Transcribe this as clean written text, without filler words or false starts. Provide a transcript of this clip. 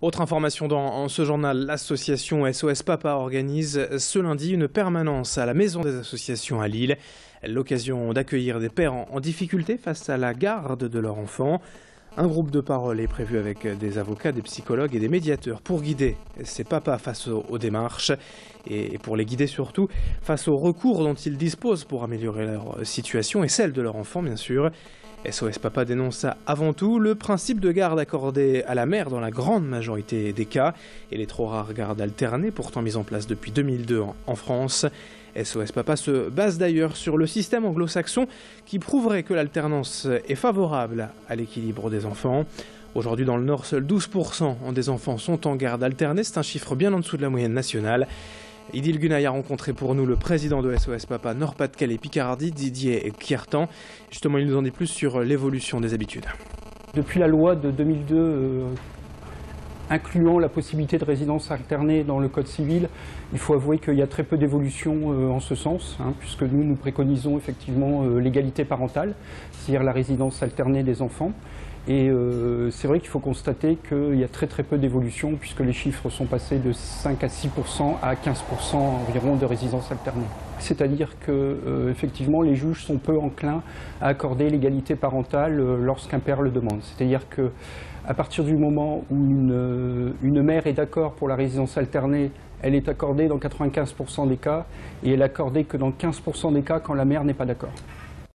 Autre information dans ce journal, l'association SOS Papa organise ce lundi une permanence à la Maison des associations à Lille. L'occasion d'accueillir des pères en difficulté face à la garde de leur enfant. Un groupe de parole est prévu avec des avocats, des psychologues et des médiateurs pour guider ces papas face aux démarches et pour les guider surtout face aux recours dont ils disposent pour améliorer leur situation et celle de leur enfant bien sûr. SOS Papa dénonce avant tout le principe de garde accordée à la mère dans la grande majorité des cas et les trop rares gardes alternées pourtant mises en place depuis 2002 en France. SOS Papa se base d'ailleurs sur le système anglo-saxon qui prouverait que l'alternance est favorable à l'équilibre des enfants. Aujourd'hui dans le Nord, seuls 12% des enfants sont en garde alternée, c'est un chiffre bien en dessous de la moyenne nationale. Idil Gunay a rencontré pour nous le président de SOS Papa Nord-Pas-de-Calais-Picardie, Didier Kiertan. Justement, il nous en dit plus sur l'évolution des habitudes. Depuis la loi de 2002, incluant la possibilité de résidence alternée dans le Code civil, il faut avouer qu'il y a très peu d'évolution en ce sens, puisque nous préconisons effectivement l'égalité parentale, c'est-à-dire la résidence alternée des enfants. Et c'est vrai qu'il faut constater qu'il y a très peu d'évolution, puisque les chiffres sont passés de 5 à 6% à 15% environ de résidence alternée. C'est-à-dire que effectivement, les juges sont peu enclins à accorder l'égalité parentale lorsqu'un père le demande. C'est-à-dire que à partir du moment où une mère est d'accord pour la résidence alternée, elle est accordée dans 95% des cas, et elle est accordée que dans 15% des cas quand la mère n'est pas d'accord.